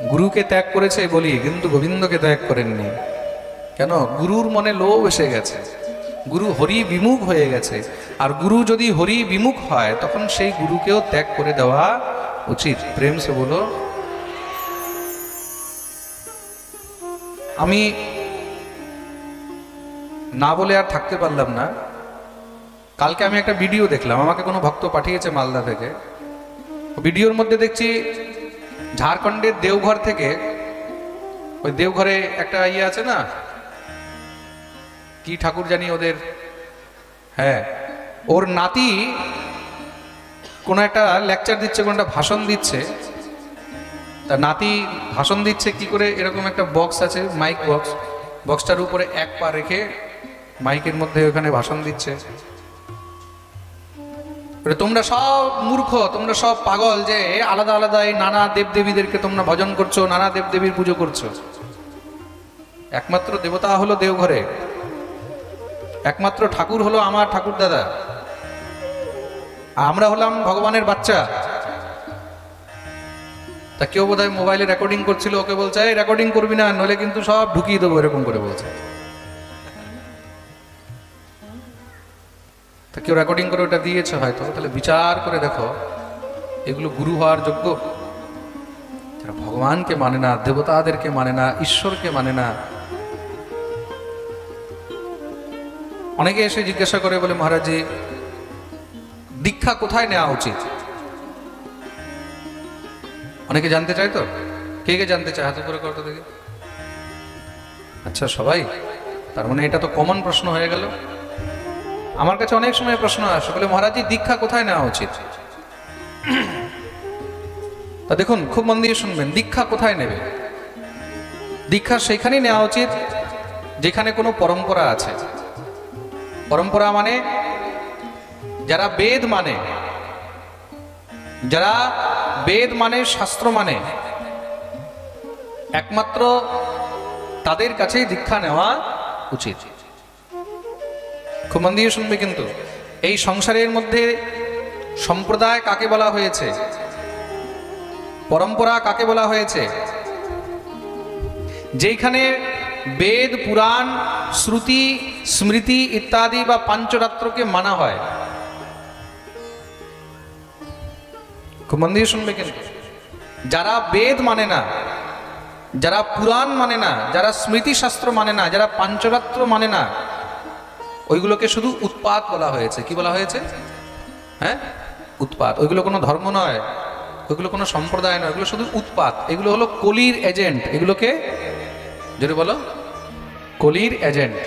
গুরুকে ত্যাগ করেছে বলি, কিন্তু গোবিন্দকে ত্যাগ করেননি। কেন? গুরুর মনে লোভ এসে গেছে, গুরু হরি বিমুখ হয়ে গেছে। আর গুরু যদি হরি বিমুখ হয় তখন সেই গুরুকেও ত্যাগ করে দেওয়া উচিত। প্রেম সে বলো। আমি না বলে আর থাকতে পারলাম না। কালকে আমি একটা ভিডিও দেখলাম, আমাকে কোনো ভক্ত পাঠিয়েছে মালদা থেকে। ভিডিওর মধ্যে দেখছি ঝাড়খণ্ডের দেওঘর থেকে, ওই দেওঘরে একটা ইয়ে আছে না, কি ঠাকুর জানি ওদের, হ্যাঁ, ওর নাতি কোনো একটা লেকচার দিচ্ছে, কোনো একটা ভাষণ দিচ্ছে। তার নাতি ভাষণ দিচ্ছে কি করে, এরকম একটা বক্স আছে, মাইক বক্স, বক্সটার উপরে এক পা রেখে মাইকের মধ্যে ওখানে ভাষণ দিচ্ছে। তোমরা সব মূর্খ, তোমরা সব পাগল, যে আলাদা আলাদা এই নানা দেবদেবীদেরকে তোমরা ভজন করছো, নানা দেবদেবীর পুজো করছো। একমাত্র দেবতা হলো দেওঘরে, একমাত্র ঠাকুর হলো আমার ঠাকুর দাদা, আমরা হলাম ভগবানের বাচ্চা। তা কেউ বোধহয় মোবাইলে রেকর্ডিং করছিল, ওকে বলছে এই রেকর্ডিং করবি না, নইলে কিন্তু সব ঢুকিয়ে দেবো, এরকম করে বলছে। তা কেউ রেকর্ডিং করে ওটা দিয়েছে হয়তো। তাহলে বিচার করে দেখো, এগুলো গুরু হওয়ার যোগ্য? যারা ভগবানকে মানে না, দেবতাদেরকে মানে না, ঈশ্বরকে মানে না। অনেকে এসে জিজ্ঞাসা করে, বলে মহারাজ জি দীক্ষা কোথায় নেওয়া উচিত? অনেকে জানতে চায়। তো কে কে জানতে চায়? হাত উপরে করতে দেখি। আচ্ছা সবাই, তার মানে এটা তো কমন প্রশ্ন হয়ে গেল। আমার কাছে অনেক সময় প্রশ্ন আসে, বলে মহারাজ জি দীক্ষা কোথায় নেওয়া উচিত? তা দেখুন, খুব মন দিয়ে শুনবেন, দীক্ষা কোথায় নেবে? দীক্ষা সেখানেই নেওয়া উচিত যেখানে কোনো পরম্পরা আছে। পরম্পরা মানে যারা বেদ মানে, যারা বেদ মানে, শাস্ত্র মানে, একমাত্র তাদের কাছেই দীক্ষা নেওয়া উচিত। খুব মন দিয়ে শুনবে কিন্তু, এই সংসারের মধ্যে সম্প্রদায় কাকে বলা হয়েছে, পরম্পরা কাকে বলা হয়েছে? যেখানে বেদ, পুরাণ, শ্রুতি, স্মৃতি ইত্যাদি বা পাঞ্চরাত্রকে মানা হয়। খুব মন দিয়ে শুনবে কিন্তু, যারা বেদ মানে না, যারা পুরাণ মানে না, যারা স্মৃতি শাস্ত্র মানে না, যারা পাঞ্চরাত্র মানে না, ওইগুলোকে শুধু উৎপাত বলা হয়েছে। কি বলা হয়েছে? হ্যাঁ, উৎপাত। ওইগুলো কোনো ধর্ম নয়, ওইগুলো কোনো সম্প্রদায় নয়, ওইগুলো শুধু উৎপাত। এগুলো হলো কলির এজেন্ট। এগুলোকে যদি বলো কলির এজেন্ট।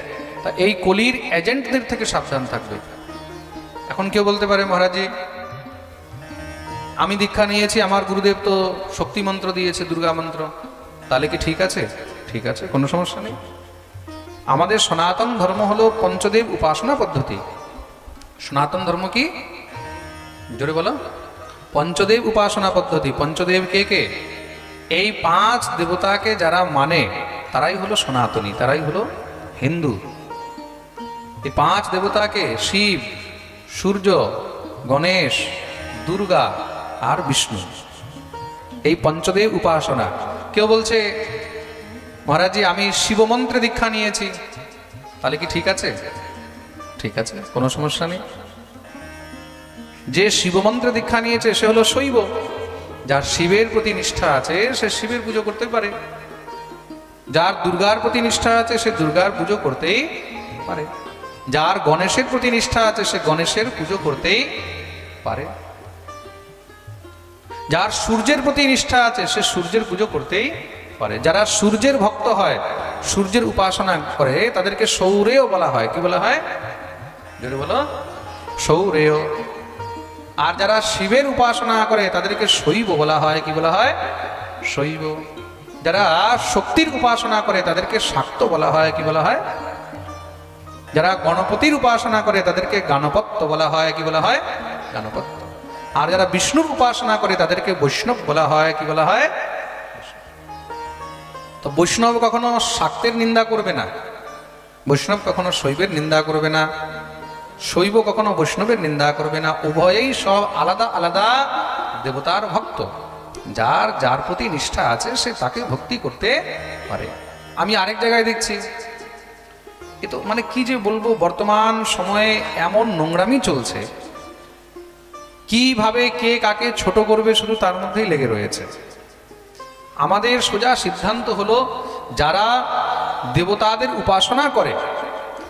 তা এই কলির এজেন্টদের থেকে সাবধান থাকবে। এখন কেউ বলতে পারে মহারাজজি আমি দীক্ষা নিয়েছি, আমার গুরুদেব তো শক্তি মন্ত্র দিয়েছে, দুর্গা মন্ত্র, তাহলে কি ঠিক আছে? ঠিক আছে, কোনো সমস্যা নেই। আমাদের সনাতন ধর্ম হলো পঞ্চদেব উপাসনা পদ্ধতি। সনাতন ধর্ম কি? জোরে বলো। পঞ্চদেব উপাসনা পদ্ধতি। পঞ্চদেব কে কে? এই পাঁচ দেবতাকে যারা মানে তারাই হলো সনাতনী, তারাই হলো হিন্দু। এই পাঁচ দেবতাকে শিব, সূর্য, গণেশ, দুর্গা আর বিষ্ণু, এই পঞ্চদেব উপাসনা। কেউ বলছে মহারাজজি আমি শিবমন্ত্রে দীক্ষা নিয়েছি, তাহলে কি ঠিক আছে? ঠিক আছে, কোনো সমস্যা নেই। যে শিবমন্ত্রে দীক্ষা নিয়েছে সে হলো শৈব। যার শিবের প্রতি নিষ্ঠা আছে সে শিবের পুজো করতে পারে, যার দুর্গার প্রতি নিষ্ঠা আছে সে দুর্গার পুজো করতেই পারে, যার গণেশের প্রতি নিষ্ঠা আছে সে গণেশের পুজো করতেই পারে, যার সূর্যের প্রতি নিষ্ঠা আছে সে সূর্যের পুজো করতেই পারে। যারা সূর্যের ভক্ত হয়, সূর্যের উপাসনা করে, তাদেরকে সৌরেয় বলা হয়। কি বলা হয়? যদি বলো সৌরেয়। আর যারা শিবের উপাসনা করে তাদেরকে শৈব বলা হয়। কি বলা হয়? শৈব। যারা শক্তির উপাসনা করে তাদেরকে শাক্ত বলা হয়। কি বলা হয়? যারা গণপতির উপাসনা করে তাদেরকে গাণপত্য বলা হয়। কি বলা হয়? গাণপত্য। আর যারা বিষ্ণুর উপাসনা করে তাদেরকে বৈষ্ণব বলা হয়। কি বলা হয়? তো বৈষ্ণব কখনো শাক্তের নিন্দা করবে না, বৈষ্ণব কখনো শৈবের নিন্দা করবে না, শৈব কখনো বৈষ্ণবের নিন্দা করবে না। উভয়েই সব আলাদা আলাদা দেবতার ভক্ত। যার যার প্রতি নিষ্ঠা আছে সে তাকে ভক্তি করতে পারে। আমি আরেক জায়গায় দেখছি, এ তো মানে কি যে বলবো, বর্তমান সময়ে এমন নোংরামি চলছে, কিভাবে কে কাকে ছোট করবে শুধু তার মধ্যেই লেগে রয়েছে। আমাদের সোজা সিদ্ধান্ত হলো, যারা দেবতাদের উপাসনা করে,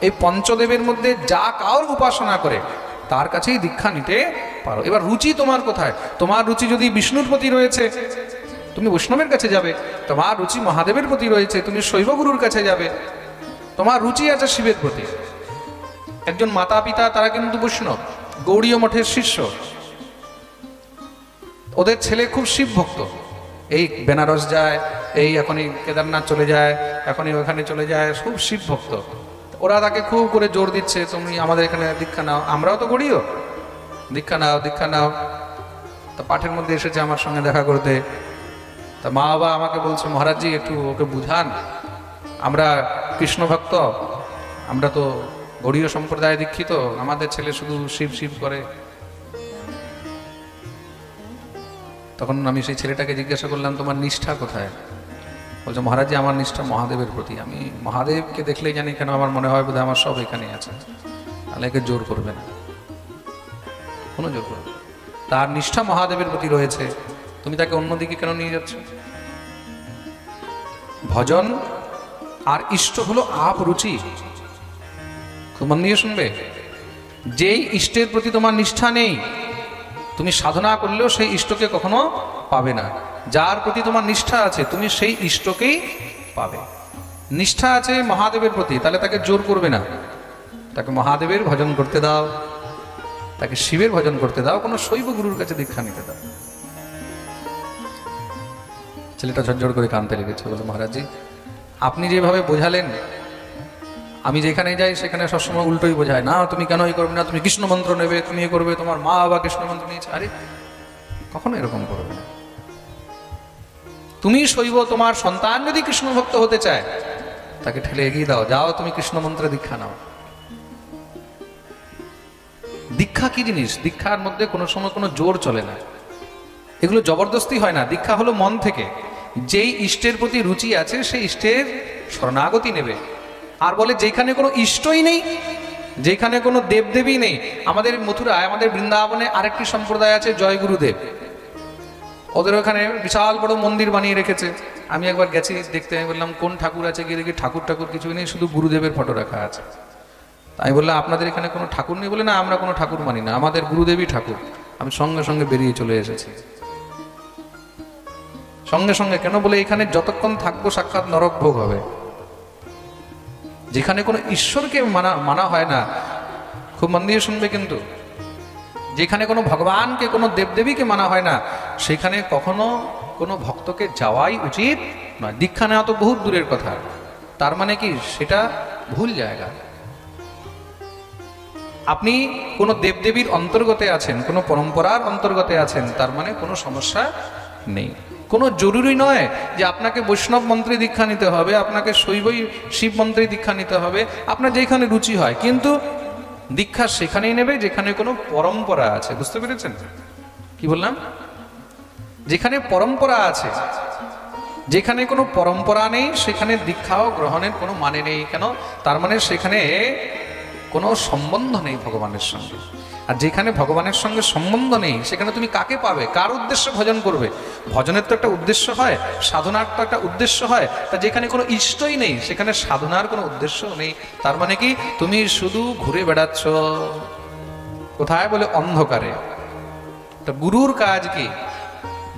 এই পঞ্চদেবের মধ্যে যা কাউর উপাসনা করে তার কাছেই দীক্ষা নিতে পারো। এবার রুচি তোমার কোথায়? তোমার রুচি যদি বিষ্ণুর প্রতি রয়েছে, তুমি বৈষ্ণবের কাছে যাবে। তোমার রুচি মহাদেবের প্রতি রয়েছে, তুমি শৈব গুরুর কাছে যাবে। তোমার রুচি আছে শিবের প্রতি। একজন মাতা পিতা তারা কিন্তু বৈষ্ণব, গৌড়ীয় মঠের শিষ্য, ওদের ছেলে খুব শিব ভক্ত, এই বেনারস যায়, এই এখনই কেদারনাথ চলে যায়, এখনই ওখানে চলে যায়, খুব শিব ভক্ত। ওরা তাকে খুব করে জোর দিচ্ছে, তুমি আমাদের এখানে দীক্ষা নাও, আমরাও তো গড়িও, দীক্ষা নাও দীক্ষা নাও। তা পাঠের মধ্যে এসেছে আমার সঙ্গে দেখা করতে। তা মা বাবা আমাকে বলছে, মহারাজজি একটু ওকে বুঝান, আমরা কৃষ্ণ ভক্ত, আমরা তো গড়ীয় সম্প্রদায়ে দীক্ষিত, আমাদের ছেলে শুধু শিব শিব করে। তখন আমি সেই ছেলেটাকে জিজ্ঞাসা করলাম, তোমার নিষ্ঠা কোথায়? বলছে, মহারাজজি আমার নিষ্ঠা মহাদেবের প্রতি, আমি মহাদেবকে দেখলেই জানি, কেন আমার মনে হয় বোধহয় আমার সব এখানে আছে, তাহলে একে জোর করবে না, কোনো জোর করবে। তার নিষ্ঠা মহাদেবের প্রতি রয়েছে, তুমি তাকে অন্যদিকে কেন নিয়ে যাচ্ছ? ভজন আর ইষ্ট হলো আপ রুচি। খুব মন দিয়ে শুনবে, যেই ইষ্টের প্রতি তোমার নিষ্ঠা নেই, তুমি সাধনা করলেও সেই ইষ্টকে কখনো পাবে না। যার প্রতি তোমার নিষ্ঠা আছে, তুমি সেই ইষ্টকেই পাবে। নিষ্ঠা আছে মহাদেবের প্রতি, তাহলে তাকে জোর করবে না, তাকে মহাদেবের ভজন করতে দাও, তাকে শিবের ভজন করতে দাও, কোনো শৈব গুরুর কাছে দীক্ষা নিতে দাও। ছেলেটা ঝরঝর করে কাঁদতে লেগেছে, বলে, মহারাজজি আপনি যেভাবে বোঝালেন, আমি যেখানে যাই সেখানে সবসময় উল্টোই বোঝায়, না তুমি কেন এই করবে না, তুমি কৃষ্ণ মন্ত্র নেবে, তুমি এ করবে, তোমার মা বাবা কৃষ্ণ মন্ত্র নিয়েছে। আরে কখনো এরকম করবে না। তুমি শৈব, তোমার সন্তান যদি কৃষ্ণ ভক্ত হতে চায়, তাকে ঠেলে এগিয়ে দাও, যাও তুমি কৃষ্ণ মন্ত্রে দীক্ষা নাও। দীক্ষা কি জিনিস? দীক্ষার মধ্যে কোনো সময় কোনো জোর চলে না, এগুলো জবরদস্তি হয় না। দীক্ষা হলো মন থেকে, যেই ইষ্টের প্রতি রুচি আছে সেই ইষ্টের শরণাগতি নেবে। আর বলে যেখানে কোনো ইষ্টই নেই, যেখানে কোনো দেবদেবী নেই। আমাদের মথুরায়, আমাদের বৃন্দাবনে আরেকটি সম্প্রদায় আছে, জয় গুরুদেব। ওদের ওখানে বিশাল বড় মন্দির বানিয়ে রেখেছে। আমি একবার গেছি দেখতে, আমি বললাম কোন ঠাকুর আছে, গিয়ে দেখি ঠাকুর ঠাকুর কিছুই নেই, শুধু গুরুদেবের ফটো রাখা আছে। আমি বললাম আপনাদের এখানে কোনো ঠাকুর নেই? বলে, না আমরা কোনো ঠাকুর মানি না, আমাদের গুরুদেবই ঠাকুর। আমি সঙ্গে সঙ্গে বেরিয়ে চলে এসেছি, সঙ্গে সঙ্গে। কেন? বলে এখানে যতক্ষণ থাকবো সাক্ষাৎ নরক ভোগ হবে। যেখানে কোনো ঈশ্বরকে মানা হয় না, খুব মন দিয়ে শুনবে কিন্তু, যেখানে কোনো ভগবানকে, কোনো দেবদেবীকে মানা হয় না, সেখানে কখনো কোনো ভক্তকে যাওয়াই উচিত নয়। দীক্ষা নেওয়া তো বহুত দূরের কথা, তার মানে কি সেটা ভুল জায়গা। আপনি কোনো দেবদেবীর অন্তর্গতে আছেন, কোনো পরম্পরার অন্তর্গতে আছেন, তার মানে কোনো সমস্যা নেই। কোনো জরুরি নয় যে আপনাকে বৈষ্ণব মন্ত্রে দীক্ষা নিতে হবে, আপনাকে শৈবই শিব মন্ত্রে দীক্ষা নিতে হবে, আপনার যেখানে রুচি হয়। কিন্তু দীক্ষা সেখানেই নেবে যেখানে কোনো পরম্পরা আছে। বুঝতে পেরেছেন কি বললাম? যেখানে পরম্পরা আছে, যেখানে কোনো পরম্পরা নেই সেখানে দীক্ষাও গ্রহণের কোনো মানে নেই। কেন? তার মানে সেখানে কোনো সম্বন্ধ নেই ভগবানের সঙ্গে। আর যেখানে ভগবানের সঙ্গে সম্বন্ধ নেই সেখানে তুমি কাকে পাবে, কার উদ্দেশ্যে ভজন করবে? ভজনের তো একটা উদ্দেশ্য হয়, সাধনার তো একটা উদ্দেশ্য হয়। তা যেখানে কোনো ইষ্টই নেই সেখানে সাধনার কোনো উদ্দেশ্য নেই। তার মানে কি তুমি শুধু ঘুরে বেড়াচ্ছ কোথায়? বলে অন্ধকারে। তা গুরুর কাজ কি?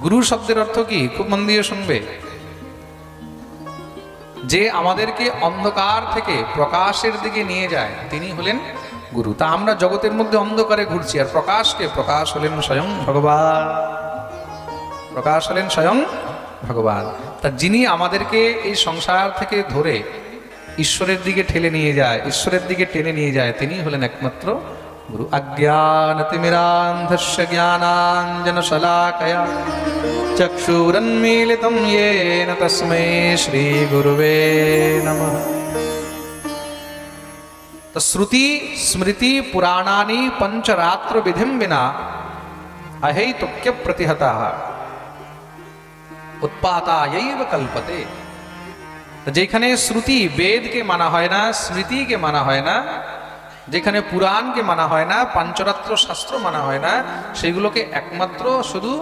গুরু শব্দের অর্থ কি? খুব মন দিয়ে শুনবে। যে আমাদেরকে অন্ধকার থেকে প্রকাশের দিকে নিয়ে যায় তিনি হলেন গুরু। তা আমরা জগতের মধ্যে অন্ধকারে ঘুরছি, আর প্রকাশকে? প্রকাশ হলেন স্বয়ং ভগবান, প্রকাশ হলেন স্বয়ং ভগবান। তা যিনি আমাদেরকে এই সংসার থেকে ধরে ঈশ্বরের দিকে ঠেলে নিয়ে যায়, ঈশ্বরের দিকে টেনে নিয়ে যায়, তিনি হলেন একমাত্র গুরু। অজ্ঞানতিমিরান্ধস্য জ্ঞানাঞ্জনশলাকয়া চক্ষুরন্মীলিতং येन তস্मै শ্রীগুরুবে নমঃ। শ্রুতি স্মৃতি পুরাণানি পঞ্চরাত্র বিধিম বিনা अहैतुक्य प्रतिहता। উৎপাতায়ৈব কল্পতে। যেখানে শ্রুতি বেদকে মানা হয় না, স্মৃতিকে মানা হয় না, যেখানে পুরাণকে মানা হয় না, পাঞ্চরাত্র শাস্ত্র মানা হয় না, সেগুলোকে একমাত্র শুধু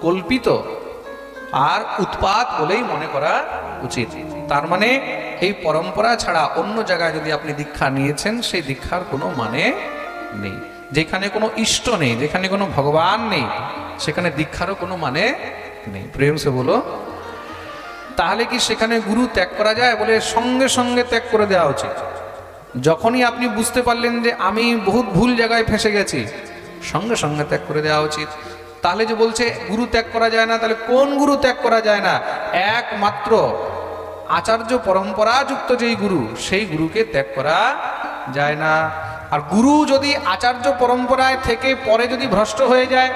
কল্পিত আর উৎপাত বলেই মনে করা উচিত। তার মানে এই পরম্পরা ছাড়া অন্য জায়গায় যদি আপনি দীক্ষা নিয়েছেন, সেই দীক্ষার কোনো মানে নেই। যেখানে কোনো ইষ্ট নেই, যেখানে কোনো ভগবান নেই, সেখানে দীক্ষারও কোনো মানে নেই। প্রেম সে বলো। তাহলে কি সেখানে গুরু ত্যাগ করা যায়? বলে সঙ্গে সঙ্গে ত্যাগ করে দেওয়া উচিত। যখনই আপনি বুঝতে পারলেন যে আমি বহুত ভুল জায়গায় ফেঁসে গেছি, সঙ্গে সঙ্গে ত্যাগ করে দেওয়া উচিত। তাহলে যে বলছে গুরু ত্যাগ করা যায় না, তাহলে কোন গুরু ত্যাগ করা যায় না? একমাত্র আচার্য পরম্পরাযুক্ত যেই গুরু, সেই গুরুকে ত্যাগ করা যায় না। আর গুরু যদি আচার্য পরম্পরায় থেকে পরে যদি ভ্রষ্ট হয়ে যায়,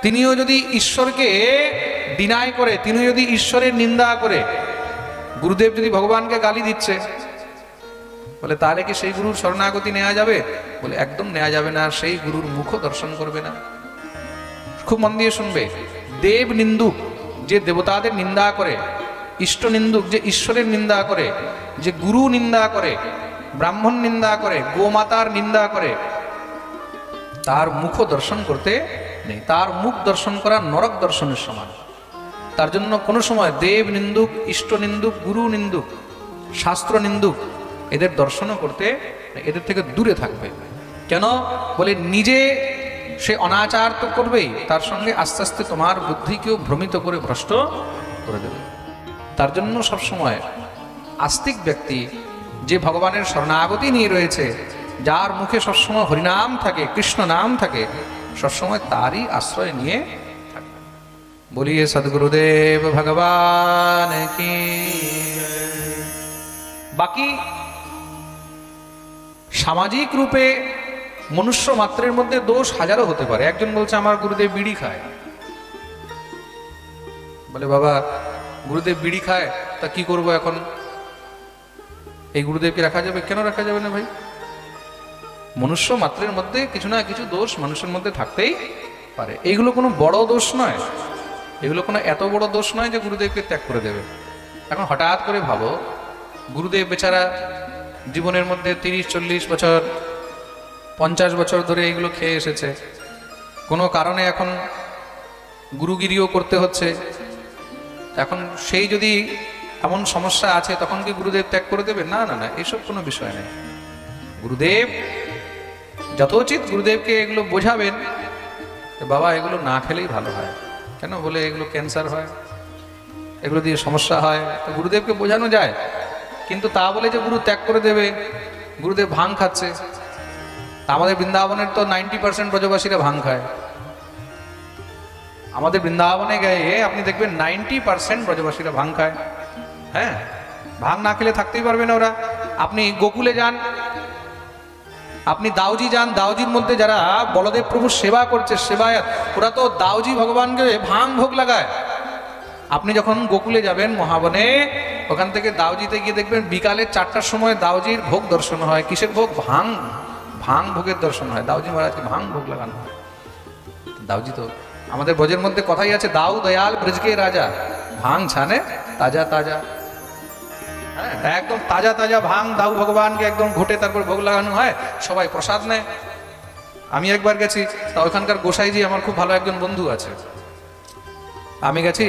তিনিও যদি ঈশ্বরকে ডিনাই করে, তিনি যদি ঈশ্বরের নিন্দা করে, গুরুদেব যদি ভগবানকে গালি দিচ্ছে, বলে তাহলে কি সেই গুরুর শরণাগতি নেওয়া যাবে? বলে একদম নেওয়া যাবে না। সেই গুরুর মুখ দর্শন করবে না। খুব মন দিয়ে শুনবে। দেব নিন্দুক যে দেবতাদের নিন্দা করে, ইষ্ট নিন্দুক যে ঈশ্বরের নিন্দা করে, যে গুরু নিন্দা করে, ব্রাহ্মণ নিন্দা করে, গোমাতার নিন্দা করে, তার মুখ দর্শন করতে নেই। তার মুখ দর্শন করা নরক দর্শনের সমান। তার জন্য কোনো সময় দেব নিন্দুক, ইষ্ট নিন্দুক, গুরু নিন্দুক, শাস্ত্র নিন্দুক এদের দর্শনও করতে, এদের থেকে দূরে থাকবে। কেন? বলে নিজে সে অনাচার তো করবেই, তার সঙ্গে আস্তে আস্তে তোমার বুদ্ধিকেও ভ্রমিত করে ভ্রষ্ট করে দেবে। তার জন্য সবসময় আস্তিক ব্যক্তি যে ভগবানের শরণাগতি নিয়ে রয়েছে, যার মুখে সবসময় হরিনাম থাকে, কৃষ্ণ নাম থাকে, সবসময় তারই আশ্রয় নিয়ে থাকবে। বলিয়ে সদ্গুরুদেব ভগবান কি। বাকি সামাজিক রূপে মনুষ্য মাত্রের মধ্যে দোষ হাজারো হতে পারে। একজন বলছে আমার গুরুদেব বিড়ি খায়। বলে বাবা গুরুদেব বিড়ি খায়, তা কি করব এখন? এই গুরুদেবকে রাখা যাবে? কেন রাখা যাবে না ভাই? মনুষ্য মাত্রের মধ্যে কিছু না কিছু দোষ মানুষের মধ্যে থাকতেই পারে। এইগুলো কোনো বড় দোষ নয়, এগুলো কোনো এত বড় দোষ নয় যে গুরুদেবকে ত্যাগ করে দেবে। এখন হঠাৎ করে ভাবো, গুরুদেব বেচারা জীবনের মধ্যে 30-40 বছর 50 বছর ধরে এইগুলো খেয়ে এসেছে, কোনো কারণে এখন গুরুগিরিও করতে হচ্ছে। এখন সেই যদি এমন সমস্যা আছে, তখন কি গুরুদেব ত্যাগ করে দেবে? না না না, এসব কোনো বিষয় নেই। গুরুদেব যথোচিত গুরুদেবকে এগুলো বোঝাবেন, বাবা এগুলো না খেলেই ভালো হয়। কেন? বলে এগুলো ক্যান্সার হয়, এগুলো দিয়ে সমস্যা হয়। তো গুরুদেবকে বোঝানো যায়, কিন্তু তা বলে যে গুরু ত্যাগ করে দেবে। গুরুদেব ভাং খাচ্ছে, আমাদের বৃন্দাবনের তো 90% ব্রজবাসীরা ভাং খায়। আমাদের বৃন্দাবনে গিয়ে আপনি দেখবেন 90% ব্রজবাসীরা ভাং খায়। হ্যাঁ, ভাং না খেলে থাকতেই পারবে না ওরা। আপনি গোকুলে যান, আপনি দাউজি যান, দাউজির মধ্যে যারা বলদেব প্রভুর সেবা করছে, সেবায়াত, ওরা তো দাউজি ভগবানকে ভাং ভোগ লাগায়। আপনি যখন গোকুলে যাবেন মহাবনে, ওখান থেকে দাউজিতে গিয়ে দেখবেন বিকালে 4টার সময় দাউজির ভোগ দর্শন হয়। কিসের ভোগ? ভাং। ভাং ভোগের দর্শন হয়। দাউজি মহারাজকে ভাং ভোগ লাগানো হয়। দাউজি তো আমাদের ব্রজের মধ্যে কথাই আছে, দাউ দয়াল ব্রজকে রাজা, ভাং ছানে তাজা তাজা। হ্যাঁ, একদম তাজা তাজা ভাং দাউ ভগবানকে একদম ঘটে তারপর ভোগ লাগানো হয়, সবাই প্রসাদ নেয়। আমি একবার গেছি, তা ওখানকার গোসাইজি আমার খুব ভালো একজন বন্ধু আছে, আমি গেছি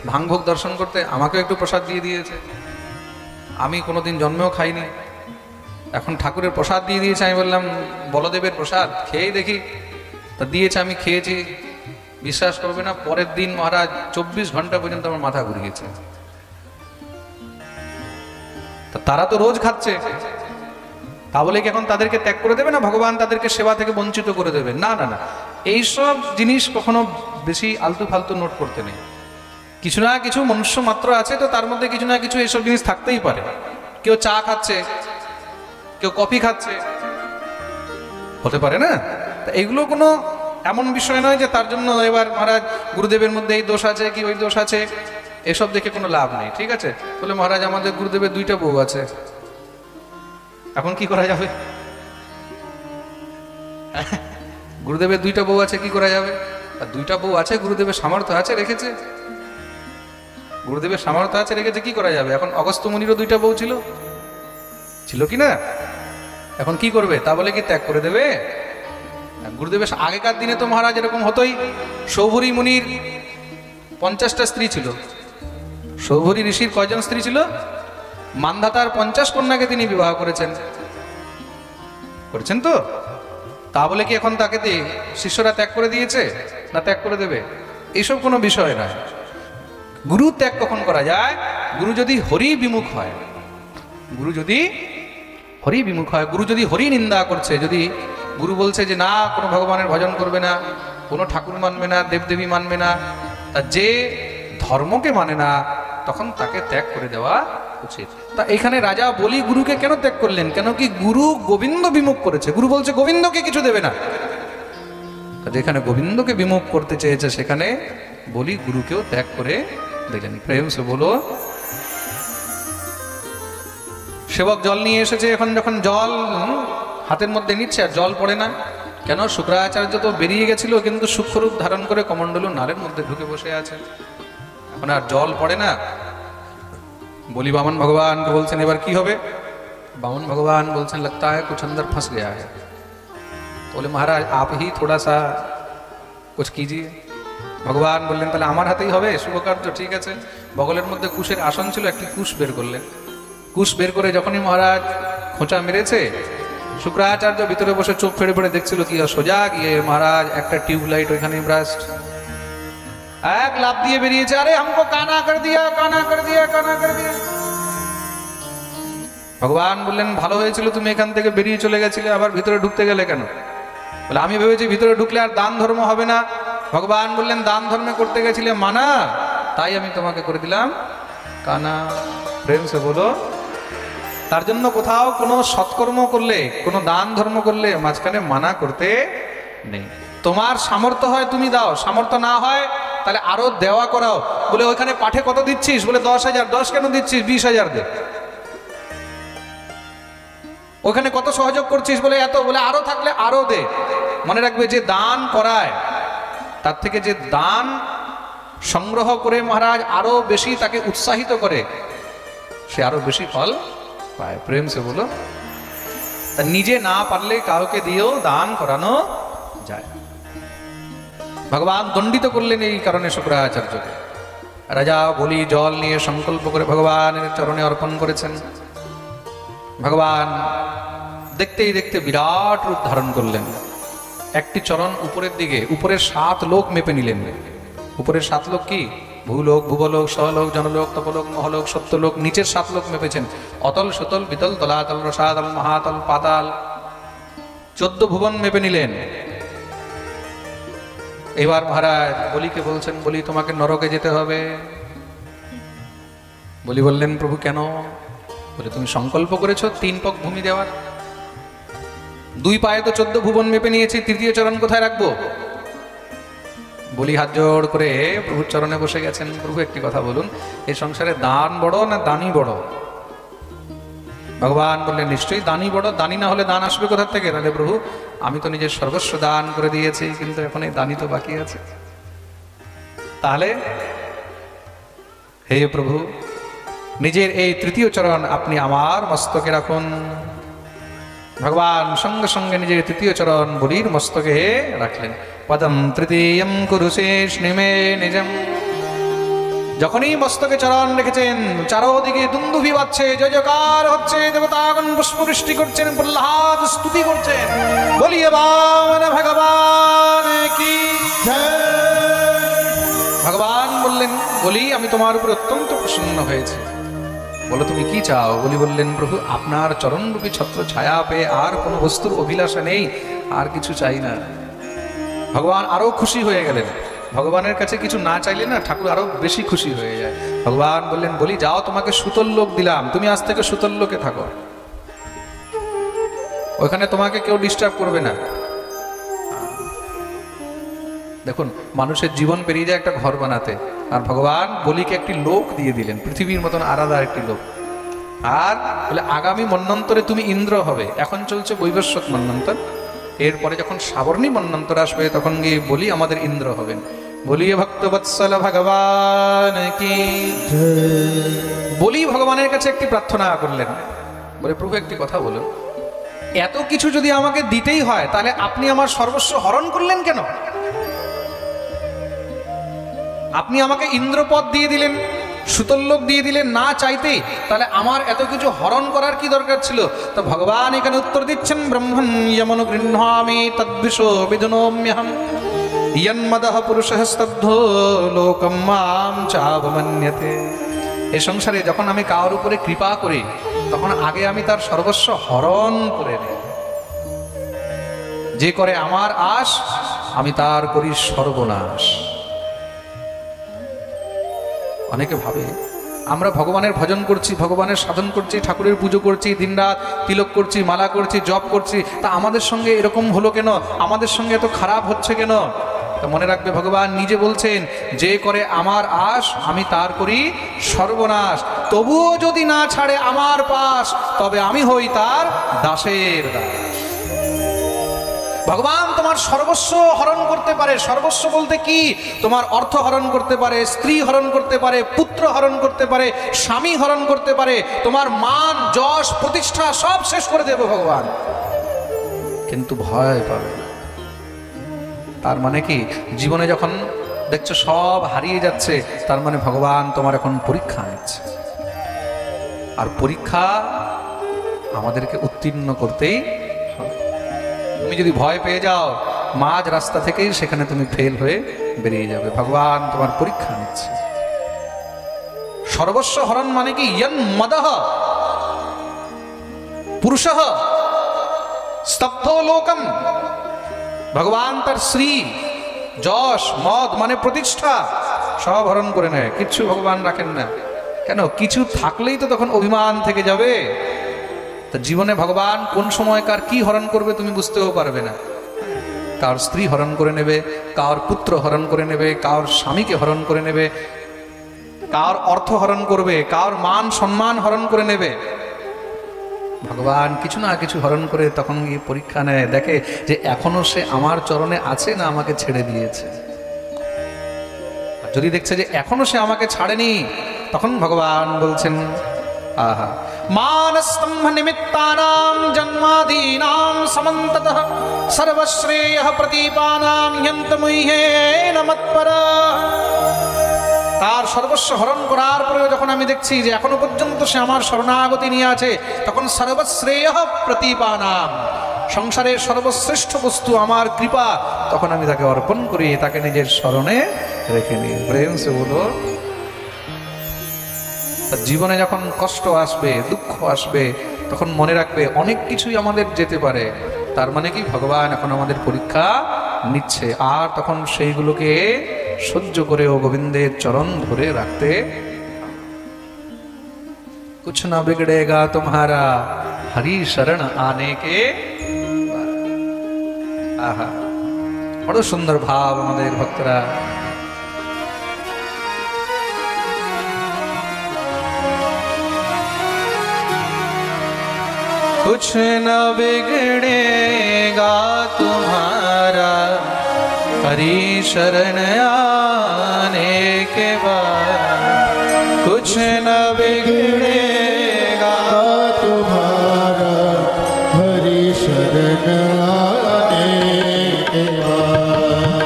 ভাং ভোগ দর্শন করতে, আমাকেও একটু প্রসাদ দিয়ে দিয়েছে। আমি কোনোদিন জন্মেও খাইনি, এখন ঠাকুরের প্রসাদ দিয়ে দিয়েছে। আমি বললাম বলদেবের প্রসাদ খেয়েই দেখি, তা দিয়েছে, আমি খেয়েছি। বিশ্বাস করবে না, পরের দিন মহারাজ 24 ঘন্টা পর্যন্ত আমার মাথা ঘুরে গেছে। তারা তো রোজ খাচ্ছে, তা বলে কি এখন তাদেরকে ত্যাগ করে দেবে না? ভগবান তাদেরকে সেবা থেকে বঞ্চিত করে দেবে? না না না, এইসব জিনিস কখনো বেশি আলতু ফালতু নোট করতে নেই। কিছু না কিছু মনুষ্য মাত্র আছে, তো তার মধ্যে কিছু না কিছু এইসব জিনিস থাকতেই পারে। কেউ চা খাচ্ছে, কেউ কফি খাচ্ছে, হতে পারে না? এগুলো কোনো এমন বিষয় নয় যে তার জন্য এবার মহারাজ গুরুদেবের মধ্যে এই দোষ আছে কি ওই দোষ আছে, এসব দেখে কোনো লাভ নেই। ঠিক আছে, বলে মহারাজ আমাদের গুরুদেবের 2টা বউ আছে, এখন কি করা যাবে? গুরুদেবের 2টা বউ আছে, কি করা যাবে? আর 2টা বউ আছে, গুরুদেবের সামর্থ্য আছে, রেখেছে। গুরুদেবের সামর্থ্য আছে, রেখেছে, কি করা যাবে। এখন অগস্ত্য মুনিরও 2টা বউ ছিল, ছিল কি না? এখন কি করবে? তা বলে কি ত্যাগ করে দেবে? গুরুদেবের আগেকার দিনে তো মহারাজ এরকম হতোই। সৌভরী মুনির 50টা স্ত্রী ছিল। সৌভরী ঋষির কয়জন স্ত্রী ছিল? মান্ধাতার 50 কন্যাকে তিনি বিবাহ করেছেন তো। তা বলে কি এখন তাকে দিয়ে শিষ্যরা ত্যাগ করে দিয়েছে না ত্যাগ করে দেবে? এইসব কোনো বিষয় নয়। গুরু ত্যাগ কখন করা যায়? গুরু যদি হরি বিমুখ হয়, গুরু যদি হরি বিমুখ হয়, গুরু যদি হরি নিন্দা করছে, যদি গুরু বলছে যে না কোনো ভগবানের ভজন করবে না, কোনো ঠাকুর মানবে না, দেবদেবী মানবে না, তা যে ধর্মকে মানে না, তখন তাকে ত্যাগ করে দেওয়া উচিত। তা এখানে রাজা বলি গুরুকে কেন ত্যাগ করলেন? কেন কি গুরু গোবিন্দ বিমুখ করেছে। গুরু বলছে গোবিন্দকে কিছু দেবে না। যেখানে গোবিন্দকে বিমুখ করতে চেয়েছে সেখানে বলি গুরুকেও ত্যাগ করে দিলেন। প্রেম সে বলো। সেবক জল নিয়ে এসেছে, এখন যখন জল হাতের মধ্যে নিচ্ছে আর জল পড়ে না, কেন? শুক্রাচার্য তো বেরিয়ে গেছিল, কিন্তু সূক্ষ্মরূপ ধারণ করে কমণ্ডলু নালের মধ্যে ঢুকে বসে আছে, এখন আর জল পড়ে না। বলি বামন ভগবানকে বলছেন এবার কি হবে? बामन भगवान बोलते लगता है कुछ अंदर फंस गया है। तो बोले महाराज आप ही थोड़ा सा कुछ कीजिए। ভগবান বললেন তাহলে আমার হাতেই হবে শুভ কার্য। ঠিক আছে, বগলের মধ্যে কুশের আসন ছিল, একটি কুশ বের করলেন। কুশ বের করে যখনই মহারাজ খোঁচা মেরেছে, শুক্রাচার্য ভিতরে বসে চোখ ফেড়ে ফেড়ে দেখছিল কি সোজা গিয়ে মহারাজ একটা টিউবলাইট ওইখানে ব্রাস্ট, এক লাফ দিয়ে বেরিয়েছে, আরে हमको কানা कर दिया কানা कर दिया কানা कर दिया। ভগবান বললেন ভালো হয়েছিল তুমি এখান থেকে বেরিয়ে চলে গেছিলে, আবার ভিতরে ঢুকতে গেলে কেন? বলে আমি ভেবেছি ভিতরে ঢুকলে আর দান ধর্ম হবে না। ভগবান বললেন দান ধর্মে করতে গেছিলে মানা, তাই আমি তোমাকে করে দিলাম কানা। প্রেম সে বলো। তার জন্য কোথাও কোনো সৎকর্ম করলে, কোনো দান ধর্ম করলে মাঝখানে মানা করতে নেই। তোমার সামর্থ্য হয় তুমি দাও, সামর্থ্য না হয় তাহলে আরো দেওয়া করাও। বলে ওইখানে পাঠে কত দিচ্ছিস? বলে 10,000। 10 কেন দিচ্ছিস? 20,000 দে। ওখানে কত সহযোগ করছিস? বলে এত। বলে আরো থাকলে আরো দে। মনে রাখবে যে দান করায় তার থেকে যে দান সংগ্রহ করে মহারাজ আরো বেশি তাকে উৎসাহিত করে, সে আরো বেশি ফল পায়। প্রেম সে বলো। তা নিজে না পারলে কাউকে দিয়েও দান করানো যায়। ভগবান দণ্ডিত করলেন এই কারণে শুক্রাচার্যকে। রাজা বলি জল নিয়ে সংকল্প করে ভগবানের চরণে অর্পণ করেছেন। ভগবান দেখতেই দেখতে বিরাট রূপ ধারণ করলেন। একটি চরণ উপরের দিকে, উপরের 7 লোক মেপে নিলেন। উপরের 7 লোক কি? ভূলোক, ভুবলোক, সহলোক, জনলোক, তপলোক, মহলোক, সত্যলোক। নিচের 7 লোক মেপেছেন। অতল, সুতল, বিতল, তলাতল, রসাতল, মহাতল, পাতাল। 14 ভুবন মেপে নিলেন। এবার মহারাজ বলিকে বলছেন বলি তোমাকে নরকে যেতে হবে। বলি বললেন প্রভু কেন? বলে তুমি সংকল্প করেছো 3 পক ভূমি দেওয়ার। 2 পায়ে তো 14 ভুবন মেপে নিয়েছি, তৃতীয় চরণ কোথায় রাখবো? বলি হাত জোড় করে প্রভুর চরণে বসে গেছেন। প্রভু একটি কথা বলুন, এই সংসারে দান বড় না দানি বড়? ভগবান বললেন নিশ্চয়ই দানি বড়। দানি না হলে দান আসবে কোথা থেকে? তাহলে প্রভু আমি তো নিজের সর্বস্ব দান করে দিয়েছি, কিন্তু এখন এই দানি তো বাকি আছে। তাহলে হে প্রভু নিজের এই তৃতীয় চরণ আপনি আমার মস্তকে রাখুন। ভগবান সঙ্গে সঙ্গে নিজের তৃতীয় চরণ বলির মস্তকে রাখলেন। পদম তৃতীয়ম কুরুশেষ নিমে নিজম। যখনই মস্তকে চরণ রেখেছেন চারোদিকে দুন্দুভি বাজছে, জয় জয়কার হচ্ছে, দেবতাগণ পুষ্পবৃষ্টি করছেন, প্রহ্লাদ স্তুতি করছেন। বলিয়ে বামন ভগবান কি জয়। ভগবান বললেন বলি আমি তোমার উপর অত্যন্ত প্রসন্ন হয়েছি। বলো তুমি কি চাও? বলি বললেন প্রভু আপনার চরণরূপী ছত্র ছায়া পেয়ে আর কোনো বস্তুর অভিলাষা নেই, আর কিছু চাই না। ভগবান আরো খুশি হয়ে গেলেন। ভগবানের কাছে কিছু না চাইলে না ঠাকুর আরো বেশি খুশি হয়ে যায়। ভগবান বললেন বলি যাও তোমাকে সুতল লোক দিলাম, তুমি আজ থেকে সুতল লোকে থাকো, ওইখানে তোমাকে কেউ ডিস্টার্ব করবে না। দেখুন মানুষের জীবন পেরিয়ে যায় একটা ঘর বানাতে, আর ভগবান বলিকে একটি লোক দিয়ে দিলেন, পৃথিবীর মতন আলাদা একটি লোক। আর বলে আগামী মন্বন্তরে তুমি ইন্দ্র হবে। এখন চলছে বৈবস্বত মন্বন্তর, এরপরে যখন সাবর্ণী মন্বন্তর আসবে তখন গিয়ে বলি আমাদের ইন্দ্র হবেন। বলিয়ে ভক্তবৎসল ভগবান কি। বলি ভগবানের কাছে একটি প্রার্থনা করলেন, বলে প্রভু একটি কথা বলুন, এত কিছু যদি আমাকে দিতেই হয় তাহলে আপনি আমার সর্বস্ব হরণ করলেন কেন? আপনি আমাকে ইন্দ্রপদ দিয়ে দিলেন, সুতল্লোক দিয়ে দিলেন না চাইতেই, তাহলে আমার এত কিছু হরণ করার কি দরকার ছিল? তো ভগবান এখানে উত্তর দিচ্ছেন, ব্রহ্মণ ইয়মনু গৃহ্ণামি তদ্বিষো বিদুনোম্যহম ইয়ন্মদঃ পুরুষঃ স্তব্ধো লোকম মাম চাবমন্যতে। এই সংসারে যখন আমি কার উপরে কৃপা করি তখন আগে আমি তার সর্বস্ব হরণ করে নিই। যে করে আমার আশ আমি তার করি সর্বনাশ। অনেকে ভাবে আমরা ভগবানের ভজন করছি, ভগবানের সাধন করছি, ঠাকুরের পুজো করছি, দিনরাত তিলক করছি, মালা করছি, জপ করছি, তা আমাদের সঙ্গে এরকম হলো কেন, আমাদের সঙ্গে এত খারাপ হচ্ছে কেন? তা মনে রাখবে ভগবান নিজে বলছেন, যে করে আমার আশ আমি তার করি সর্বনাশ। তবুও যদি না ছাড়ে আমার পাশ তবে আমি হই তার দাসের দাস। ভগবান তোমার সর্বস্ব হরণ করতে পারে। সর্বস্ব বলতে কি? তোমার অর্থ হরণ করতে পারে, স্ত্রী হরণ করতে পারে, পুত্র হরণ করতে পারে, স্বামী হরণ করতে পারে, তোমার মান যশ প্রতিষ্ঠা সব শেষ করে দেবে ভগবান, কিন্তু ভয় পাবে না। তার মানে কি? জীবনে যখন দেখছো সব হারিয়ে যাচ্ছে, তার মানে ভগবান তোমার এখন পরীক্ষা নিচ্ছে। আর পরীক্ষা আমাদেরকে উত্তীর্ণ করতেই হবে। তুমি যদি ভয় পেয়ে যাও মাঝ রাস্তা থেকেই সেখানে তুমি ফেল হয়ে বেরিয়ে যাবে। ভগবান তোমার পরীক্ষা নিচ্ছে। সর্বস্ব হরণ মানে কি? ইয়ন মদঃ পুরুষঃ স্তব্ধ লোকম। ভগবান তার শ্রী যশ মদ মানে প্রতিষ্ঠা সব হরণ করে নেয়, কিচ্ছু ভগবান রাখেন না। কেন? কিছু থাকলেই তো তখন অভিমান থেকে যাবে। তা জীবনে ভগবান কোন সময়কার কি হরণ করবে তুমি বুঝতেও পারবে না। কার স্ত্রী হরণ করে নেবে, কার পুত্র হরণ করে নেবে, কার স্বামীকে হরণ করে নেবে, কার অর্থ হরণ করবে, কার মান সম্মান হরণ করে নেবে। ভগবান কিছু না কিছু হরণ করে তখন গিয়ে পরীক্ষা নেয়, দেখে যে এখনো সে আমার চরণে আছে না আমাকে ছেড়ে দিয়েছে। যদি দেখছে যে এখনো সে আমাকে ছাড়েনি, তখন ভগবান বলছেন, আহা মানস্তম্ভ নিমিত্তানাং জন্মাদীনাং সমন্ততঃ সর্বশ্রেয়ঃ প্রদীপানাং হ্যন্তমুহ্যেন মৎপরা। তার সর্বস্ব হরণ করার পরেও যখন আমি দেখছি যে এখনো পর্যন্ত সে আমার শরণাগতি নিয়ে আছে, তখন সর্বশ্রেয়ঃ প্রদীপানাং, সংসারের সর্বশ্রেষ্ঠ বস্তু আমার কৃপা, তখন আমি তাকে অর্পণ করি, তাকে নিজের শরণে রেখে নিই। প্রেম সে বলো। জীবনে যখন কষ্ট আসবে, দুঃখ আসবে, তখন মনে রাখবে অনেক কিছুই আমাদের যেতে পারে। তার মানে কি? ভগবান এখন আমাদের পরীক্ষা নিচ্ছে। আর তখন সেইগুলোকে সহ্য করে ও গোবিন্দের চরণ ধরে রাখতে। কুছ না বিগড়েগা তোমারা হরি শরণ আনে কে। আহা, বড় সুন্দর ভাব আমাদের ভক্তরা। कुछ न बिगड़ेगा तुम्हारा हरि शरण आने के बाद। कुछ न बिगड़ेगा तुम्हारा हरि शरण आने के बाद।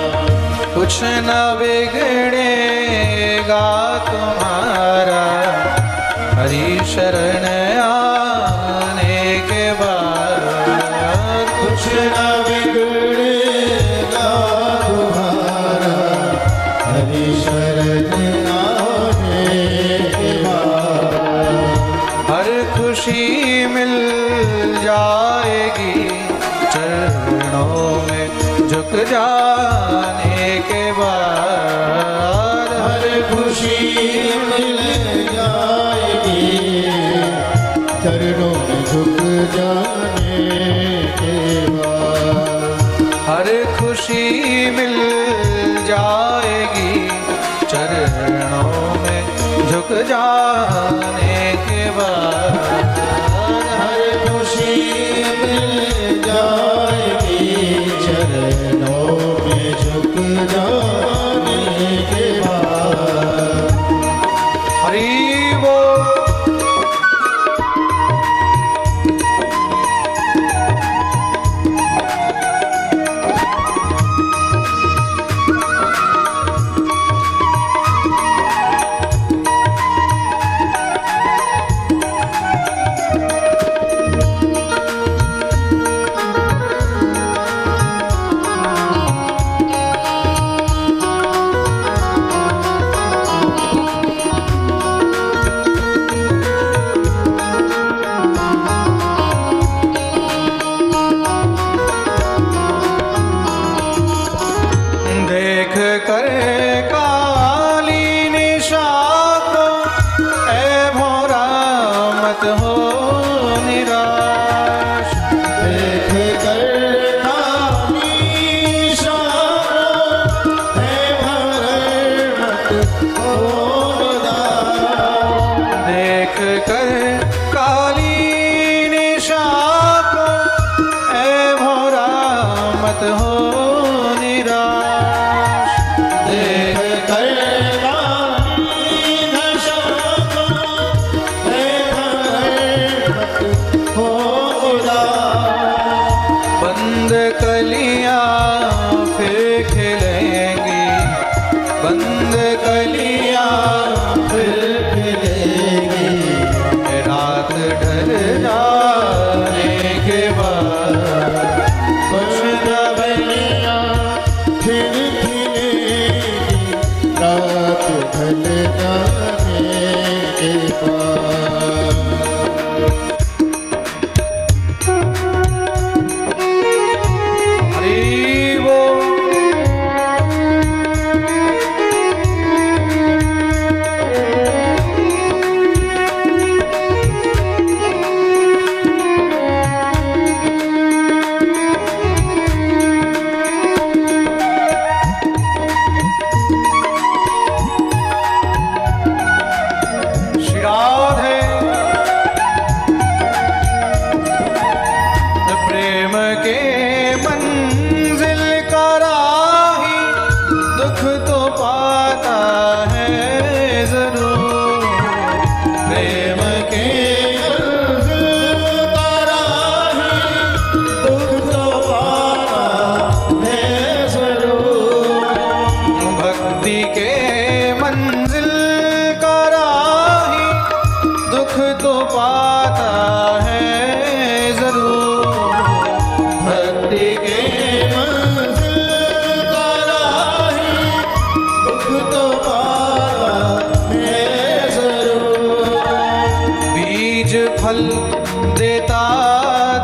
कुछ न बिगड़ेगा तुम्हारा हरि शरण कुछ न बिगड़ेगा तुम्हारा हरि शरण आने के बाद। हर खुशी मिल जाएगी चरणों में झुक जाने के बाद। हर खुशी मिल जाएगी चरणों में झुक जाने के बाद। हर खुशी मिल जाएगी चरणों में झुक जाने के बाद। हर खुशी मिल जाएगी चरणों में झुक जाने मत हो निराश। देख कर काली शाम है भर मत हो उदास। देख कर काली निशा को ऐ भोरा मत हो निराश। देख कर काली शाम है भर मत हो उदास। बंद कलियां फिर खिलेंगी, बंद कलियां फिर खिलेगी रात ढल जाने के बाद। कुछ नवलियाँ फिर खिलेगी रात ढल जाने के बाद। हरि बोल। श्री राधे प्रेम के मंजिल का राही दुख तो पाता है जरूर। प्रेम के मंजिल का राही दुख तो पाता है जरूर। भक्ति के मंजिल का राही दुख तो पाता है जरूर। भक्ति के मंजिल का राही दुख तो पाता है जरूर। बीज फल देता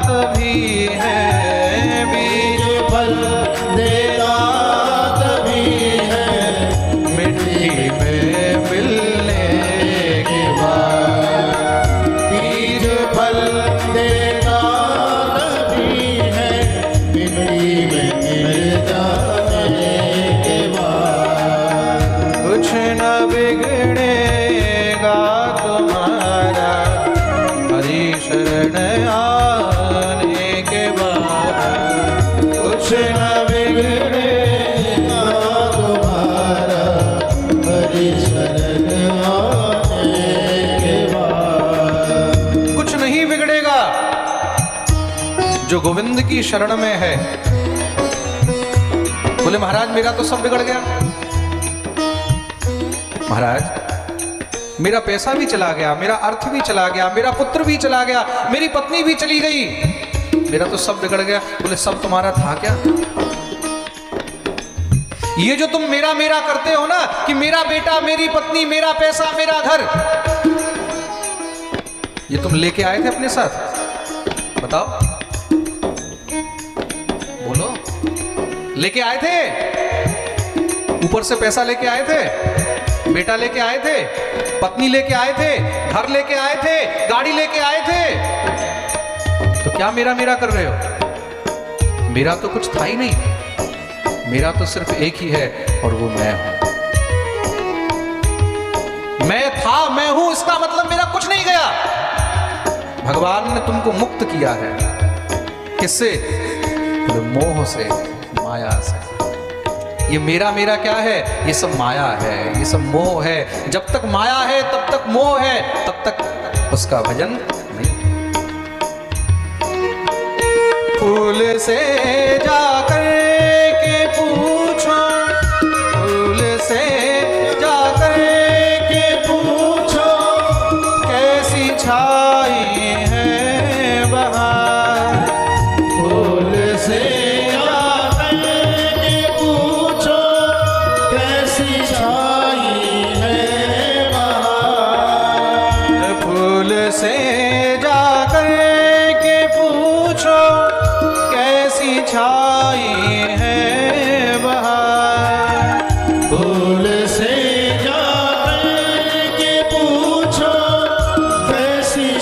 तभी है, बीज फल देता तभी है मिट्टी में मिलने के बाद। बीज फल देता तभी है मिट्टी में मिल जाने के बाद। कुछ न बिगड़ेगा तुम्हारा हरि शरण आने के बाद। कुछ न बिगड़ेगा तुम्हारा हरि शरण आने के बाद। कुछ नहीं बिगड़ेगा जो गोविंद की शरण में है। बोले महाराज मेरा तो सब बिगड़ गया। महाराज मेरा पैसा भी चला गया, मेरा अर्थ भी चला गया, मेरा पुत्र भी चला गया, मेरी पत्नी भी चली गई, मेरा तो सब बिगड़ गया। बोले सब तुम्हारा था क्या? ये जो तुम मेरा मेरा करते हो ना कि मेरा बेटा, मेरी पत्नी, मेरा पैसा, मेरा घर, ये तुम लेके आए थे अपने साथ? बताओ, बोलो। लेके आए थे? ऊपर से पैसा लेके आए थे, बेटा लेके आए थे, पत्नी लेके आए थे, घर लेके आए थे, गाड़ी लेके आए थे, तो क्या मेरा मेरा कर रहे हो? मेरा तो कुछ था ही नहीं। मेरा तो सिर्फ एक ही है और वो मैं हूं। मैं था, मैं हूं, इसका मतलब मेरा कुछ नहीं गया। भगवान ने तुमको मुक्त किया है। किससे? मोह से, माया से। ये मेरा मेरा क्या है? ये सब माया है, ये सब मोह है। जब तक माया है तब तक मोह है, तब तक उसका भजन नहीं। फूल से जाकर के पूछो, फूल से जाकर के पूछो, कैसी छाई है बहार। फूल से जाकर के पूछो कैसी छाई है बहार। फूल से जाकर के पूछो कैसी छाई है बहार। फूल से जाकर के पूछो कैसी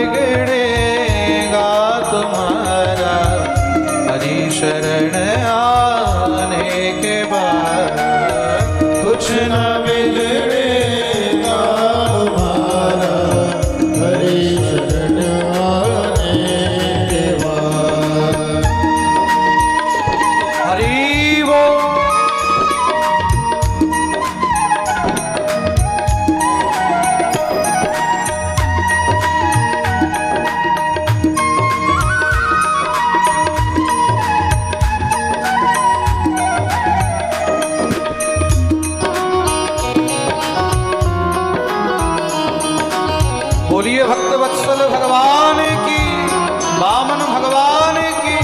बिगड़ेगा तुम्हारा हरि शरण आने के बाद, कुछ न बिगड़ेगा तुम्हारा हरि शरण आने के बाद। हरि वो बोलिए भक्तवत्सल भगवान की, वामन भगवान की।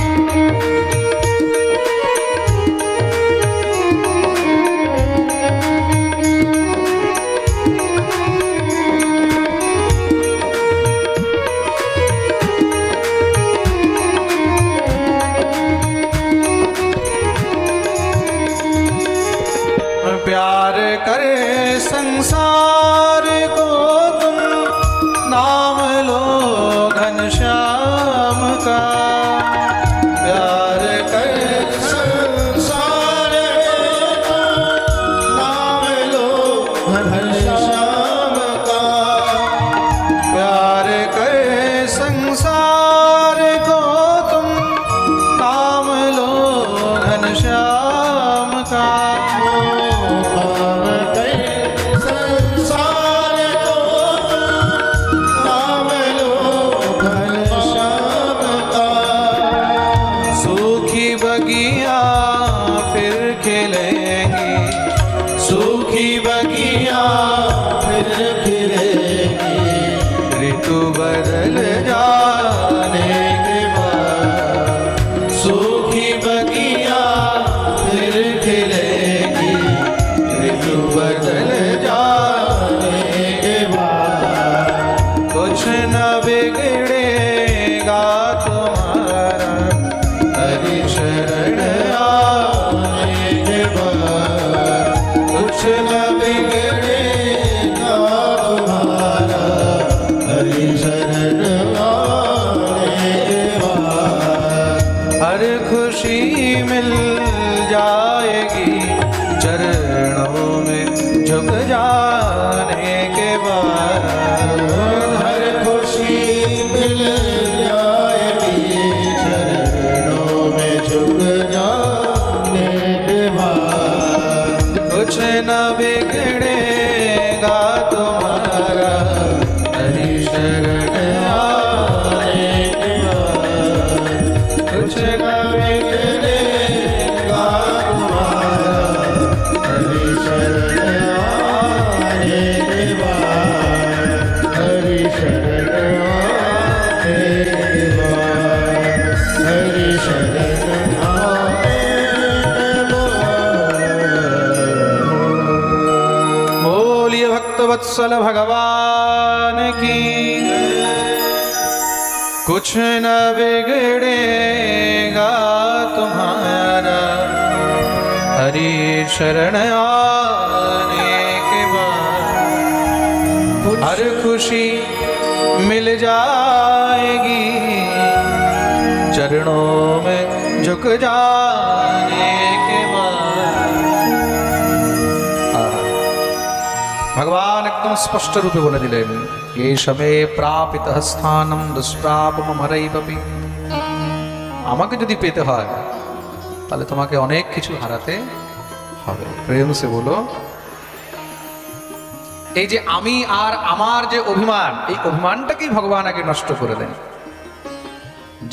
प्यार करे संसार को तुम, नाम लो घनश्याम का। प्यार करे संसार को नाम लो घनश्याम का। प्यार करे संसार को तुम, नाम लो घनश्याम का। संसार को नाम लो घनश्याम का। सूखी बगिया फिर खिलेंगी, सूखी बगिया फिर खिलेगी। ऋतु बदल जाने के बाद। सूखी बगिया फिर खिलेगी। ऋतु बदल जाने के बाद। कुछ न बिगड़ेगा तुम्हारा हरि शरण आने के बाद। कुछ न बिगड़ेगा तुम्हारा हरि शरण आने के बाद। हर खुशी मिल जाएगी चरणों में झुक जाने के बाद। हर खुशी मिल जाएगी चरणों में झुक जाने के बाद। कुछ न बिगड़ेगा तुम्हारा हरि शरण आने के बाद। कुछ न बिगड़ेगा तुम्हारा हरि शरण आने के बाद। हरि शरण आने के बाद। हरि शरण आने के बाद। बोलिए भक्तवत्सल भगवान की। कुछ न बिगड़ेगा तुम्हारा हरि शरण आने के बाद। हर खुशी मिल जाएगी चरणों में झुक जाने के बाद। भगवान एकदम स्पष्ट रूपे बोले दिलेन, ये समय प्रापित स्थानम दुष्प्राप ममरैवपि। আমাকে যদি পেতে হয় তাহলে তোমাকে অনেক কিছু হারাতে হবে। প্রেম সে বলো। এই যে আমি আর আমার যে অভিমান, এই অভিমানটাকেই ভগবান আগে নষ্ট করে দেন।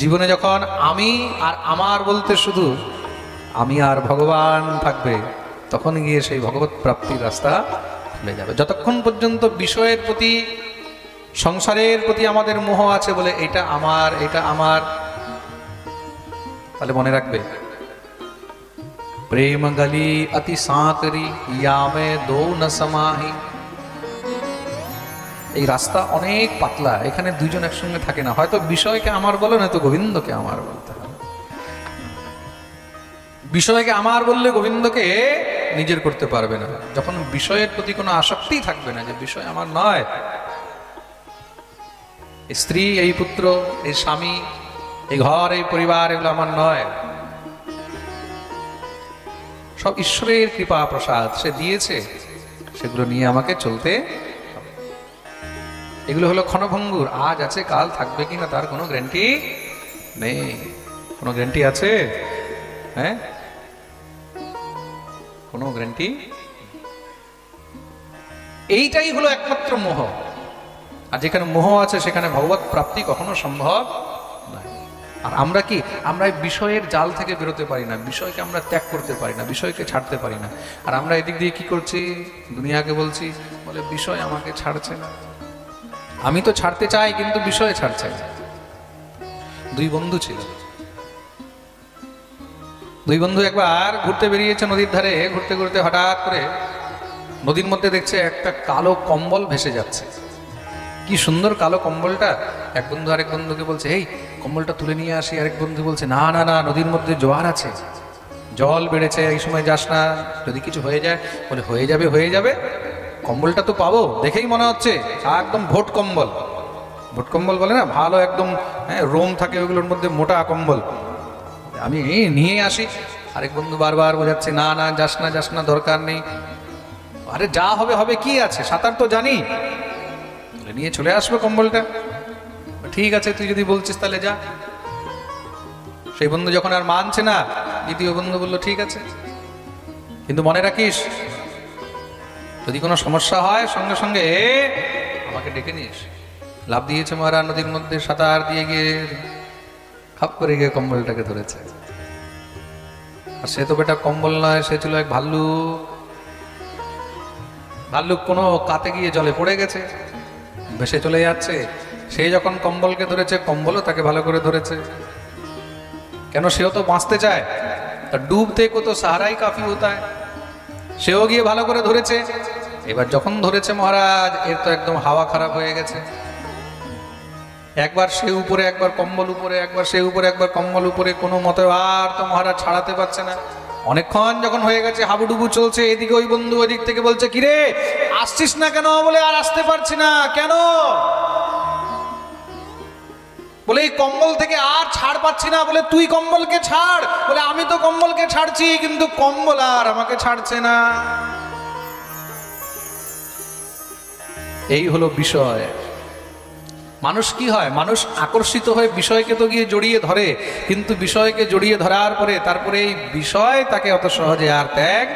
জীবনে যখন আমি আর আমার বলতে শুধু আমি আর ভগবান থাকবে, তখন গিয়ে সেই ভগবত প্রাপ্তির রাস্তা খুলে যাবে। যতক্ষণ পর্যন্ত বিষয়ের প্রতি, সংসারের প্রতি আমাদের মোহ আছে বলে এটা আমার, এটা আমার, তাহলে মনে রাখবে প্রেম গলি অতি সাঁকরি ইয়ামে দো ন সমাহি। এই রাস্তা অনেক পাতলা, এখানে দুইজন একসঙ্গে থাকে না। হয়তো বিষয়কে আমার বলো, নয়তো গোবিন্দকে আমার বলতে হবে। বিষয়কে আমার বললে গোবিন্দকে নিজের করতে পারবে না। যখন বিষয়ের প্রতি কোনো আসক্তি থাকবে না, যে বিষয় আমার নয়, এই স্ত্রী, এই পুত্র, এই স্বামী, এই ঘর, এই পরিবার, এগুলো আমার নয়। সব ঈশ্বরের কৃপা প্রসাদ, সে দিয়েছে, সেগুলো নিয়ে আমাকে চলতে হবে। এগুলো হলো ক্ষণভঙ্গুর, আজ আছে কাল থাকবে কিনা তার কোনো গ্যারান্টি নেই। কোনো গ্যারান্টি আছে? হ্যাঁ, কোনো গ্যারান্টি। এইটাই হলো একমাত্র মোহ। আর যেখানে মোহ আছে সেখানে ভগবত প্রাপ্তি কখনো সম্ভব নয়। আর আমরা কি, আমরা এই বিষয়ের জাল থেকে বেরোতে পারি না, বিষয়কে আমরা ত্যাগ করতে পারি না, বিষয়কে ছাড়তে পারি না। আর আমরা এদিক দিয়ে কি করছি, দুনিয়াকে বলছি, বলে বিষয় আমাকে ছাড়ছে না। আমি তো ছাড়তে চাই কিন্তু বিষয় ছাড়ছে না। দুই বন্ধু ছিল, দুই বন্ধু একবার ঘুরতে বেরিয়েছে নদীর ধারে। ঘুরতে ঘুরতে হঠাৎ করে নদীর মধ্যে দেখছে একটা কালো কম্বল ভেসে যাচ্ছে। কি সুন্দর কালো কম্বলটা। এক বন্ধু আরেক বন্ধুকে বলছে, এই কম্বলটা তুলে নিয়ে আসি। আরেক বন্ধু বলছে, না না না, নদীর মধ্যে জোয়ার আছে, জল বেড়েছে, এই সময় যাস না, যদি কিছু হয়ে যায়। বলে, হয়ে যাবে হয়ে যাবে, কম্বলটা তো পাবো, দেখেই মনে হচ্ছে একদম ভোট কম্বল। ভোট কম্বল বলে না, ভালো একদম, হ্যাঁ, রোম থাকে ওগুলোর মধ্যে, মোটা কম্বল, আমি নিয়ে আসি। আরেক বন্ধু বারবার বোঝাচ্ছে, না না, যাস না যাস না, দরকার নেই। আরে যা হবে হবে, কি আছে, সাঁতার তো জানি, নিয়ে চলে আসবো কম্বলটা। ঠিক আছে, তুই যদি বলছিস তাহলে যা। সেই বন্ধু যখন আর মানছে না, দ্বিতীয় বন্ধু বলল, ঠিক আছে, কিন্তু মনে রাখিস, যদি কোনো সমস্যা হয় সঙ্গে সঙ্গে আমাকে ডেকে নিস। লাভ দিয়েছে মহারাজ নদীর মধ্যে, সাঁতার দিয়ে গিয়ে খাপ করে গিয়ে কম্বলটাকে ধরেছে। আর সে তো বেটা কম্বল নয়, সে ছিল এক ভাল্লুক। ভাল্লুক কোনো কাতে গিয়ে জলে পড়ে গেছে, ভেসে চলে যাচ্ছে। সে যখন কম্বলকে ধরেছে, কম্বলও তাকে ভালো করে ধরেছে। কেন, সেও তো বাঁচতে চায়, তার ডুবতে কো তো সাহারাই কাফি হতা হয়। সেও গিয়ে ভালো করে ধরেছে। এবার যখন ধরেছে মহারাজ, এর তো একদম হাওয়া খারাপ হয়ে গেছে। একবার সে উপরে, একবার কম্বল উপরে, একবার সে উপরে, একবার কম্বল উপরে, কোনো মতে আর তো মহারাজ ছাড়াতে পারছে না। অনেকক্ষণ যখন হয়ে গেছে, হাবুডুবু চলছে। এদিকে ওই বন্ধু ওইদিক থেকে বলছে, কিরে আসছিস না কেন? বলে, আর আসতে পারছি না। কেন? বলে, এই কম্বল থেকে আর ছাড় পাচ্ছি না। বলে, তুই কম্বলকে ছাড়। বলে, আমি তো কম্বলকে ছাড়ছি, কিন্তু কম্বল আর আমাকে ছাড়ছে না। এই হলো বিষয়। মানুষ কি হয়, মানুষ আকর্ষিত হয়ে বিষয়কে তো গিয়ে জড়িয়ে ধরে, কিন্তু বিষয়কে জড়িয়ে ধরার পরে তারপরে এই বিষয় তাকে অত সহজে আর ত্যাগ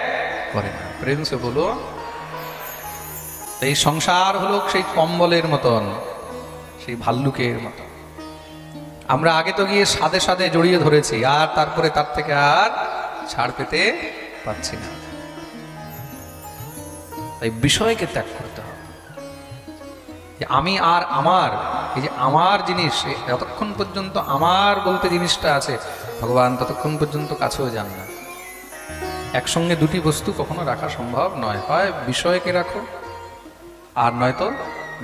করে না। প্রেম সে বলো, এই সংসার হলো সেই কম্বলের মতন, সেই ভাল্লুকের মতন। আমরা আগে তো গিয়ে সাদে সাদে জড়িয়ে ধরেছি, আর তারপরে তার থেকে আর ছাড় পেতে পারছি না। তাই বিষয়কে ত্যাগ করতে হবে। আমি আর আমার, এই যে আমার জিনিস, যতক্ষণ পর্যন্ত আমার বলতে জিনিসটা আছে, ভগবান ততক্ষণ পর্যন্ত কাছেও যান না। একসঙ্গে দুটি বস্তু কখনো রাখা সম্ভব নয়। হয় বিষয়কে রাখো, আর নয়তো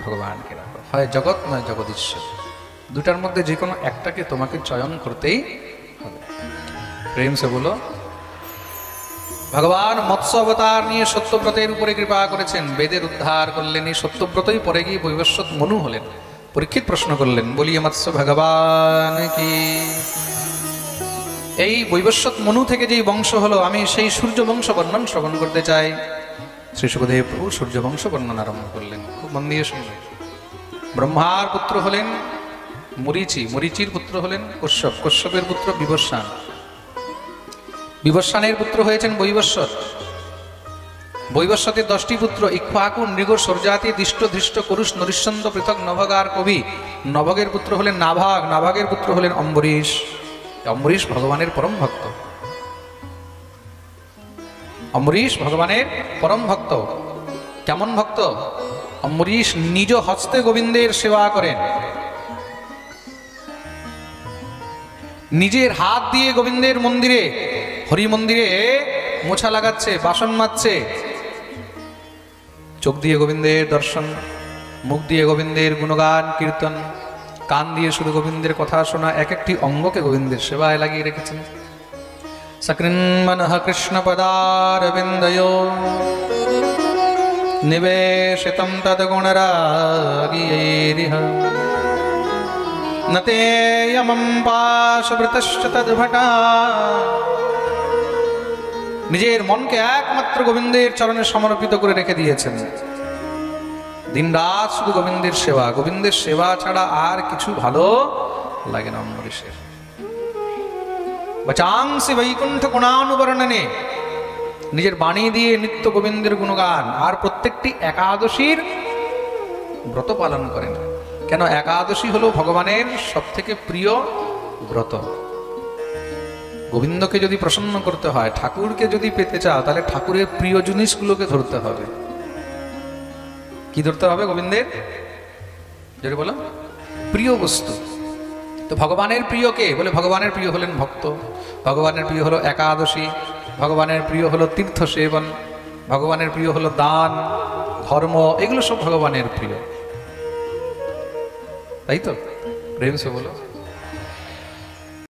ভগবানকে রাখো। হয় জগৎ, নয় জগদীশ্বর। দুটার মধ্যে যে কোনো একটাকে তোমাকে চয়ন করতেই হবে। প্রেম সে বলো। ভগবান মৎস্য অবতার নিয়ে সত্যব্রতের উপরে কৃপা করেছেন, বেদের উদ্ধার করলেন। এই সত্যব্রতই পরে গিয়ে বৈবস্বত মনু হলেন। পরীক্ষিত প্রশ্ন করলেন, বলিয়ে মৎস্য ভগবান কি। এই বৈবস্বত মনু থেকে যেই বংশ হলো, আমি সেই সূর্য বংশ বর্ণন শ্রবণ করতে চাই। শ্রী সুখদেব প্রভু সূর্য বংশ বর্ণন আরম্ভ করলেন। খুব মন দিয়ে শুনবেন। ব্রহ্মার পুত্র হলেন মরীচি, মরীচির পুত্র হলেন কশ্যপ, কশ্যপের পুত্র বিবস্বান, বিবস্বানের পুত্র হয়েছেন বৈবস্বত। বৈবস্বতের 10টি পুত্র, ইক্ষ্বাকু, নৃগ, সর্জাতি, দিষ্ট, ধৃষ্ট, কুরুষ, নরিষ্যন্দ, পৃথক, নভগ আর কবি। নভগের পুত্র হলেন নাভাগ, নাভাগের পুত্র হলেন অম্বরীশ। অম্বরীশ ভগবানের পরম ভক্ত। অম্বরীশ ভগবানের পরম ভক্ত। কেমন ভক্ত? অম্বরীশ নিজ হস্তে গোবিন্দের সেবা করেন। নিজের হাত দিয়ে গোবিন্দের মন্দিরে, হরি মন্দিরে মোছা লাগাচ্ছে, বাসন মাজছে। চোখ দিয়ে গোবিন্দের দর্শন, মুখ দিয়ে গোবিন্দের গুণগান কীর্তন, কান দিয়ে শুধু গোবিন্দের কথা শোনা, এক একটি অঙ্গকে গোবিন্দের সেবায় লাগিয়ে রেখেছেন। সকৃন্মনঃ কৃষ্ণ পদারবিন্দয়ো নিবেশিতং তদ্গুণরাগিয়ৈরিহ নতেয়মম পাশবৃতশ্চ তদ্ভটা। নিজের মনকে একমাত্র গোবিন্দের চরণে সমর্পিত করে রেখে দিয়েছেন। দিনরাত শুধু গোবিন্দের সেবা, গোবিন্দের সেবা ছাড়া আর কিছু ভালো লাগে না অম্বরীশের। বচাংসি বৈকুণ্ঠ গুণানুবর্ণনে, নিজের বাণী দিয়ে নিত্য গোবিন্দের গুণগান। আর প্রত্যেকটি একাদশীর ব্রত পালন করেন। কেন? একাদশী হলো ভগবানের সব থেকে প্রিয় ব্রত। গোবিন্দকে যদি প্রসন্ন করতে হয়, ঠাকুরকে যদি পেতে চাও, তাহলে ঠাকুরের প্রিয় জিনিসগুলোকে ধরতে হবে। কি ধরতে হবে? গোবিন্দের, যদি বলো, প্রিয় বস্তু। তো ভগবানের প্রিয় কে? বলে ভগবানের প্রিয় হলেন ভক্ত, ভগবানের প্রিয় হলো একাদশী, ভগবানের প্রিয় হলো তীর্থ সেবন, ভগবানের প্রিয় হলো দান, ধর্ম, এগুলো সব ভগবানের প্রিয়। তাই তো? প্রেম সে বলো।